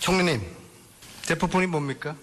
총리님, 대포폰이 뭡니까?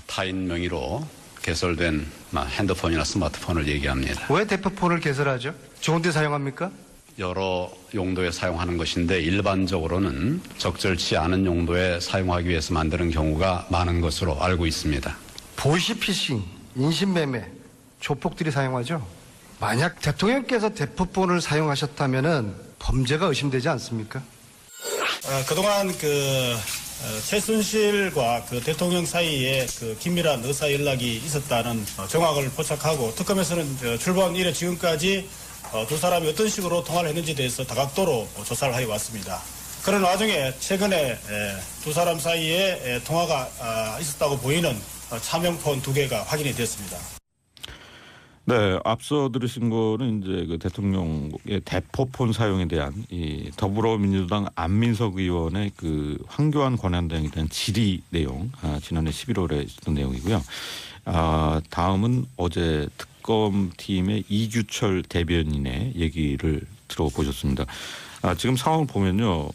타인 명의로 개설된 핸드폰이나 스마트폰을 얘기합니다. 왜 대포폰을 개설하죠? 좋은 데 사용합니까? 여러 용도에 사용하는 것인데 일반적으로는 적절치 않은 용도에 사용하기 위해서 만드는 경우가 많은 것으로 알고 있습니다. 보이시피싱, 인신매매, 조폭들이 사용하죠? 만약 대통령께서 대포폰을 사용하셨다면 범죄가 의심되지 않습니까? 그동안 최순실과 대통령 사이에 긴밀한 의사 연락이 있었다는 정황을 포착하고 특검에서는 출범 이래 지금까지 두 사람이 어떤 식으로 통화를 했는지에 대해서 다각도로 조사를 하여 왔습니다. 그런 와중에 최근에 두 사람 사이에 통화가 있었다고 보이는 차명폰 2개가 확인이 됐습니다. 네, 앞서 들으신 거는 이제 그 대통령의 대포폰 사용에 대한 이 더불어민주당 안민석 의원의 그 황교안 권한대행에 대한 질의 내용, 지난해 11월에 있었던 내용이고요. 다음은 어제 특검팀의 이규철 대변인의 얘기를 들어보셨습니다. 지금 상황을 보면요,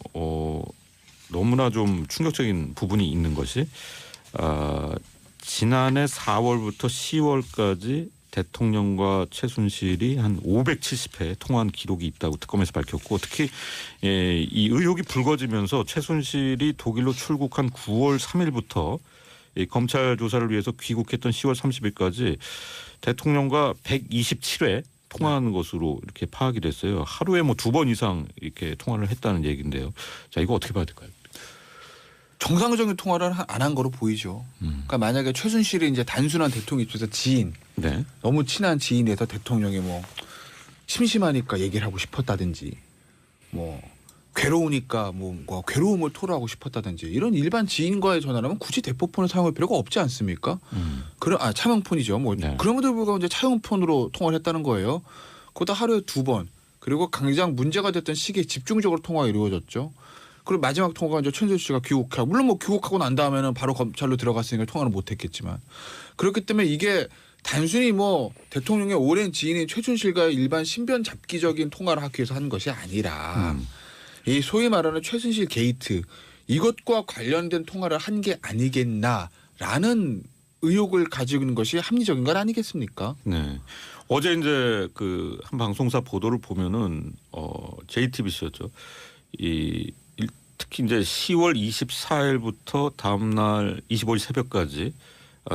너무나 좀 충격적인 부분이 있는 것이 지난해 4월부터 10월까지 대통령과 최순실이 한 570회 통화한 기록이 있다고 특검에서 밝혔고, 특히 이 의혹이 불거지면서 최순실이 독일로 출국한 9월 3일부터 검찰 조사를 위해서 귀국했던 10월 30일까지 대통령과 127회 통화한 것으로 이렇게 파악이 됐어요. 하루에 2번 이상 이렇게 통화를 했다는 얘기인데요. 자, 이거 어떻게 봐야 될까요? 정상적인 통화를 안 한 거로 보이죠. 그러니까 만약에 최순실이 이제 단순한 대통령 입장에서 지인, 네. 너무 친한 지인에서 대통령이 심심하니까 얘기를 하고 싶었다든지, 괴로우니까 뭔가 괴로움을 토로하고 싶었다든지, 이런 일반 지인과의 전화라면 굳이 대포폰을 사용할 필요가 없지 않습니까? 차명폰이죠. 네. 그럼에도 불구하고 이제 차용폰으로 통화를 했다는 거예요. 그것도 하루에 2번. 그리고 당장 문제가 됐던 시기에 집중적으로 통화가 이루어졌죠. 그리고 마지막 통화가 이제 최순실 씨가 귀국하고, 물론 귀국하고 난 다음에는 바로 검찰로 들어갔으니까 통화를 못했겠지만, 그렇기 때문에 이게 단순히 대통령의 오랜 지인인 최순실과의 일반 신변 잡기적인 통화를 하기 위해서 한 것이 아니라 이 소위 말하는 최순실 게이트, 이것과 관련된 통화를 한 게 아니겠나라는 의혹을 가지고 있는 것이 합리적인 건 아니겠습니까? 네. 어제 이제 한 방송사 보도를 보면은 JTBC였죠. 특히 이제 10월 24일부터 다음날 25일 새벽까지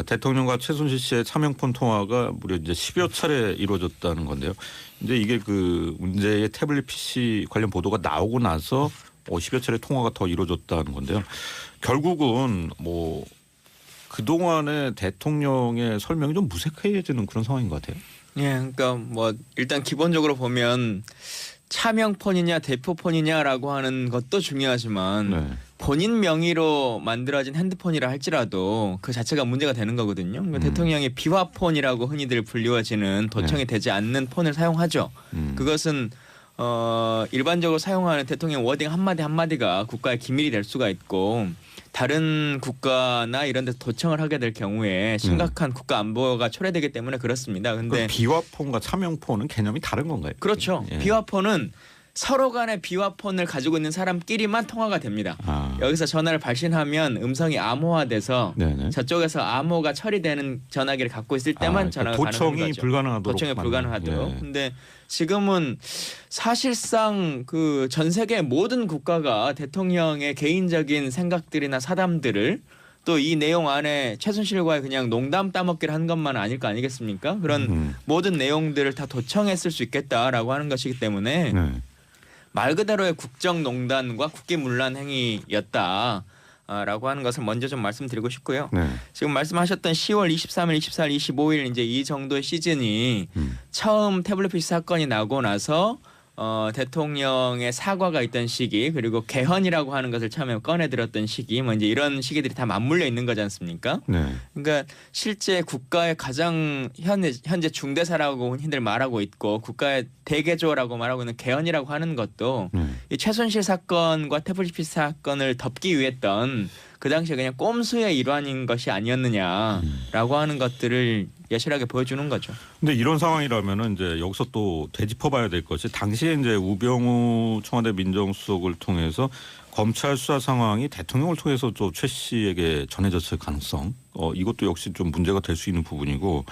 대통령과 최순실 씨의 차명폰 통화가 무려 이제 10여 차례 이루어졌다는 건데요. 이제 이게 문제의 태블릿 PC 관련 보도가 나오고 나서 10여 차례 통화가 더 이루어졌다는 건데요. 결국은 그동안의 대통령의 설명이 좀 무색해지는 그런 상황인 것 같아요. 예, 그러니까 일단 기본적으로 보면 차명폰이냐 대포폰이냐라고 하는 것도 중요하지만 네. 본인 명의로 만들어진 핸드폰이라 할지라도 그 자체가 문제가 되는 거거든요. 그러니까 대통령이 비화폰이라고 흔히들 불리워지는 도청이 되지 않는 폰을 사용하죠. 그것은 일반적으로 사용하는 대통령 워딩 한마디 한마디가 국가의 기밀이 될 수가 있고, 다른 국가나 이런 데서 도청을 하게 될 경우에 심각한 국가 안보가 초래되기 때문에 그렇습니다. 근데 비화폰과 차명폰은 개념이 다른 건가요? 그렇죠. 예. 비화폰은 서로 간의 비화폰을 가지고 있는 사람끼리만 통화가 됩니다. 여기서 전화를 발신하면 음성이 암호화돼서 네네. 저쪽에서 암호가 처리되는 전화기를 갖고 있을 때만 전화가 가능한 도청이 거죠. 불가능하도록. 도청이 불가능하도록. 예. 근데 지금은 사실상 전 세계 모든 국가가 대통령의 개인적인 생각들이나 사담들을 또 이 내용 안에 최순실과의 그냥 농담 따먹기를 한 것만 아닐 거 아니겠습니까? 그런 모든 내용들을 다 도청했을 수 있겠다라고 하는 것이기 때문에 네. 말 그대로의 국정농단과 국기문란 행위였다. 라고 하는 것을 먼저 좀 말씀드리고 싶고요. 네. 지금 말씀하셨던 10월 23일, 24일, 25일 이제 이 정도의 시즌이 처음 태블릿 PC 사건이 나고 나서 대통령의 사과가 있던 시기, 그리고 개헌이라고 하는 것을 처음에 꺼내들었던 시기, 이제 이런 시기들이 다 맞물려 있는 거지 않습니까? 네. 그러니까 실제 국가의 가장 현재 중대사라고 흔히들 말하고 있고 국가의 대개조라고 말하고 있는 개헌이라고 하는 것도 이 최순실 사건과 태블릿 사건을 덮기 위했던 그 당시에 그냥 꼼수의 일환인 것이 아니었느냐라고 하는 것들을 여실하게 보여주는 거죠. 근데 이런 상황이라면은 이제 여기서 또 되짚어봐야 될 것이 당시에 이제 우병우 청와대 민정수석을 통해서 검찰 수사 상황이 대통령을 통해서 또 최 씨에게 전해졌을 가능성, 이것도 역시 좀 문제가 될 수 있는 부분이고,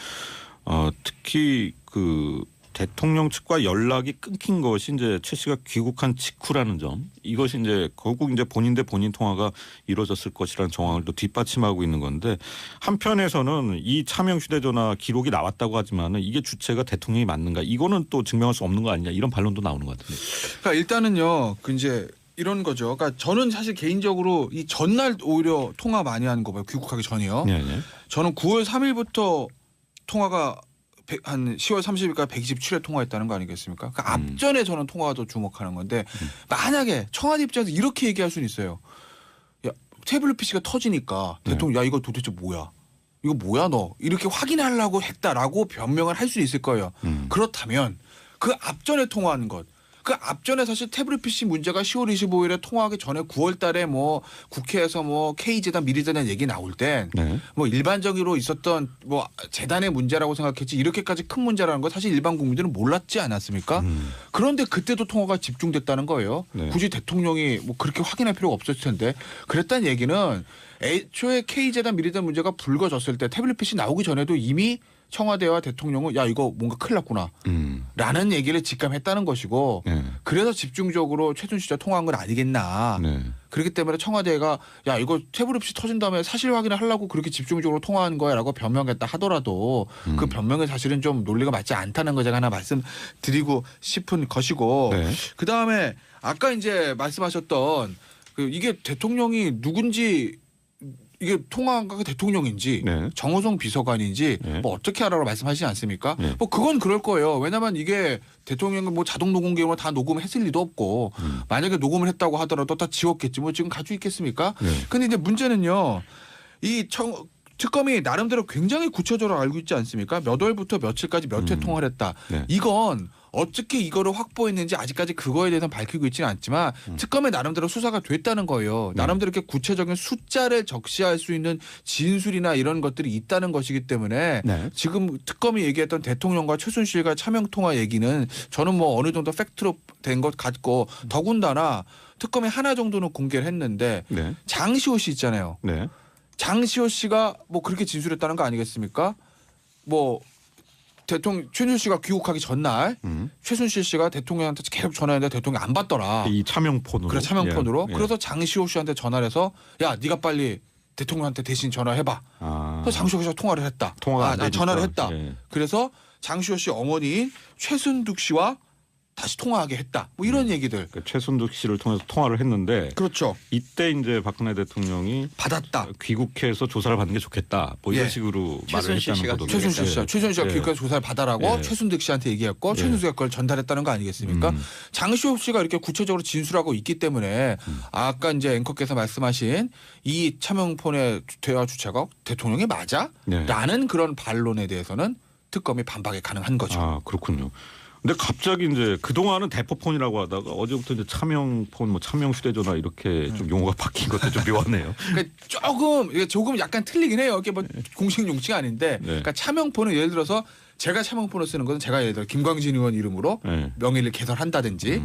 특히 그 대통령 측과 연락이 끊긴 것이 이제 최 씨가 귀국한 직후라는 점, 이것이 이제 결국 이제 본인 대 본인 통화가 이루어졌을 것이라는 정황을 또 뒷받침하고 있는 건데, 한편에서는 이 차명 휴대전화 기록이 나왔다고 하지만은 이게 주체가 대통령이 맞는가, 이거는 또 증명할 수 없는 거 아니냐, 이런 반론도 나오는 것 같은데. 그러니까 일단은요, 그 이제 이런 거죠. 그러니까 저는 사실 개인적으로 이 전날 오히려 통화 많이 하는 거 봐요. 귀국하기 전이요. 네, 네. 저는 9월 3일부터 통화가 한 10월 30일까지 127회 통화했다는 거 아니겠습니까? 그 앞전에 저는 통화가 더 주목하는 건데 만약에 청와대 입장에서 이렇게 얘기할 수는 있어요. 야, 태블릿 PC가 터지니까 대통령 야 이거 도대체 뭐야? 이거 뭐야 너? 이렇게 확인하려고 했다라고 변명을 할 수 있을 거예요. 그렇다면 그 앞전에 통화하는 것. 그 앞전에 사실 태블릿 PC 문제가 10월 25일에 통화하기 전에 9월 달에 뭐 국회에서 뭐 K재단 미래재단 얘기 나올 땐 뭐 일반적으로 있었던 뭐 재단의 문제라고 생각했지 이렇게까지 큰 문제라는 거 사실 일반 국민들은 몰랐지 않았습니까? 그런데 그때도 통화가 집중됐다는 거예요. 네. 굳이 대통령이 뭐 그렇게 확인할 필요가 없었을 텐데 그랬다는 얘기는 애초에 K재단 미래재단 문제가 불거졌을 때 태블릿 PC 나오기 전에도 이미 청와대와 대통령은 야 이거 뭔가 큰일 났구나 라는 얘기를 직감했다는 것이고 네. 그래서 집중적으로 최순실 씨와 통화한 건 아니겠나. 네. 그렇기 때문에 청와대가 야 이거 태블릿 PC 터진 다음에 사실 확인을 하려고 그렇게 집중적으로 통화한 거야 라고 변명했다 하더라도 그 변명이 사실은 좀 논리가 맞지 않다는 거 제가 하나 말씀드리고 싶은 것이고 네. 그다음에 아까 이제 말씀하셨던 그 이게 대통령이 누군지 이게 통화한 가 대통령인지 네. 정호성 비서관인지 네. 뭐 어떻게 하라고 말씀하시지 않습니까? 네. 뭐 그건 그럴 거예요. 왜냐하면 이게 대통령은 뭐 자동 녹음기로 다 녹음했을 리도 없고 만약에 녹음을 했다고 하더라도 다 지웠겠지. 뭐 지금 가지고 있겠습니까? 네. 근데 이제 문제는요. 특검이 나름대로 굉장히 구체적으로 알고 있지 않습니까? 몇 월부터 며칠까지 몇 회 통화를 했다. 네. 이건 어떻게 이거를 확보했는지 아직까지 그거에 대해서는 밝히고 있지는 않지만 특검의 나름대로 수사가 됐다는 거예요. 나름대로 이렇게 구체적인 숫자를 적시할 수 있는 진술이나 이런 것들이 있다는 것이기 때문에 네. 지금 특검이 얘기했던 대통령과 최순실과 차명 통화 얘기는 저는 뭐 어느 정도 팩트로 된 것 같고 더군다나 특검이 하나 정도는 공개를 했는데 네. 장시호 씨 있잖아요. 네. 장시호 씨가 뭐 그렇게 진술했다는 거 아니겠습니까? 뭐 대통령 최순실 씨가 귀국하기 전날 최순실 씨가 대통령한테 계속 전화했는데 대통령이 안 받더라. 이 차명폰으로. 그래 차명폰으로. 예. 그래서 장시호 씨한테 전화를 해서 야 네가 빨리 대통령한테 대신 전화해봐. 아. 그래서 장시호 씨가 통화를 했다. 통화가 안 되니까. 전화를 했다. 예. 그래서 장시호 씨 어머니인 최순득 씨와 다시 통화하게 했다. 뭐 이런 얘기들. 그 최순득 씨를 통해서 통화를 했는데 그렇죠. 이때 이제 박근혜 대통령이 받았다. 귀국해서 조사를 받는 게 좋겠다. 뭐 이런 예. 식으로 말을 최순실 했다는 씨가 거죠. 최순실 씨가 최순실 씨가 예. 귀국해서 조사를 받아라고 예. 최순득 씨한테 얘기했고 최순득이가 그걸 전달했다는 거 아니겠습니까? 장시호 씨가 이렇게 구체적으로 진술하고 있기 때문에 아까 이제 앵커께서 말씀하신 이 차명폰의 대화 주체가 대통령이 맞아? 네. 라는 그런 반론에 대해서는 특검이 반박이 가능한 거죠. 아 그렇군요. 근데 갑자기 이제 그 동안은 대포폰이라고 하다가 어제부터 이제 차명폰, 뭐 차명 휴대전화 이렇게 좀 용어가 바뀐 것도 좀 묘하네요. 그러니까 조금 약간 틀리긴 해요. 이게 뭐 공식 용칭이 아닌데, 네. 그러니까 차명폰은 예를 들어서 제가 차명폰을 쓰는 것은 제가 예를 들어 김광진 의원 이름으로 네. 명의를 개설한다든지,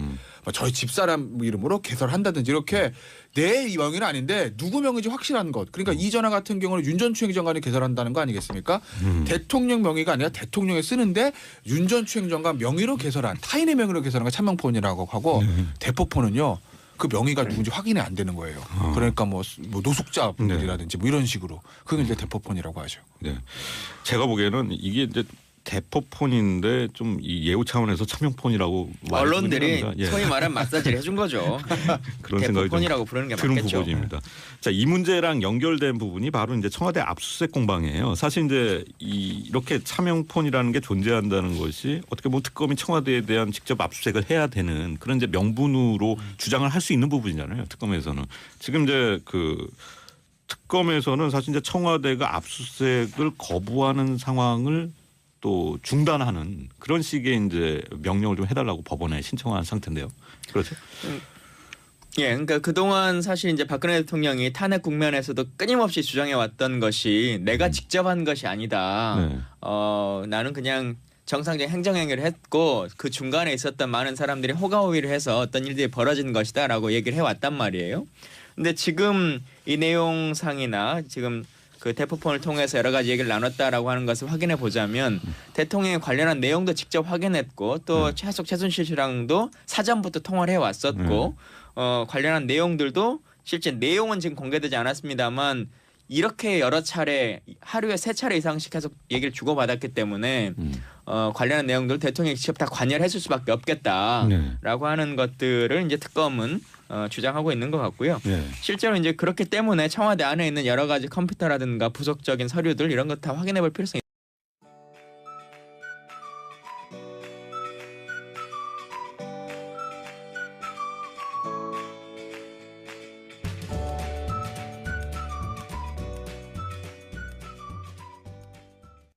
뭐 저희 집사람 이름으로 개설한다든지 이렇게 내 명의는 아닌데 누구 명의인지 확실한 것. 그러니까 이 전화 같은 경우는 윤 전 추행정관이 개설한다는 거 아니겠습니까? 대통령 명의가 아니라 대통령이 쓰는데 윤 전 추행정관 명의로 개설한 타인의 명의로 개설한 거 차명폰이라고 하고 대포폰은요. 그 명의가 누군지 확인이 안 되는 거예요. 그러니까 뭐 노숙자분들이라든지 뭐 이런 식으로 그건 이제 대포폰이라고 하죠. 네. 제가 보기에는 이게 이제 대포폰인데 좀 이 예우 차원에서 차명폰이라고 언론들이 말하는 예. 소위 말하는 마사지를 해준 거죠. 그런 생각이 대포폰이라고 부르는 게 드는 맞겠죠. 부분입니다. 자, 이 문제랑 연결된 부분이 바로 이제 청와대 압수수색 공방이에요. 사실 이제 이렇게 차명폰이라는 게 존재한다는 것이 어떻게 보면 특검이 청와대에 대한 직접 압수수색을 해야 되는 그런 이제 명분으로 주장을 할 수 있는 부분이잖아요. 특검에서는 지금 이제 그 특검에서는 사실 이제 청와대가 압수수색을 거부하는 상황을 또 중단하는 그런 식의 이제 명령을 좀 해달라고 법원에 신청한 상태인데요. 그렇죠? 예, 그러니까 그동안 사실 이제 박근혜 대통령이 탄핵 국면에서도 끊임없이 주장해 왔던 것이 내가 직접 한 것이 아니다. 네. 나는 그냥 정상적인 행정행위를 했고 그 중간에 있었던 많은 사람들이 호가호위를 해서 어떤 일들이 벌어진 것이다라고 얘기를 해왔단 말이에요. 근데 지금 이 내용상이나 지금 그 대포폰을 통해서 여러 가지 얘기를 나눴다라고 하는 것을 확인해 보자면 대통령에 관련한 내용도 직접 확인했고 또 최순실 씨랑도 사전부터 통화를 해왔었고 관련한 내용들도 실제 내용은 지금 공개되지 않았습니다만 이렇게 여러 차례 하루에 3차례 이상씩 계속 얘기를 주고받았기 때문에 관련한 내용들 대통령이 직접 다 관여했을 수밖에 없겠다라고 하는 것들을 이제 특검은 주장하고 있는 것 같고요. 네. 실제로 이제 그렇기 때문에 청와대 안에 있는 여러 가지 컴퓨터라든가 부속적인 서류들 이런 것 다 확인해 볼 필요성이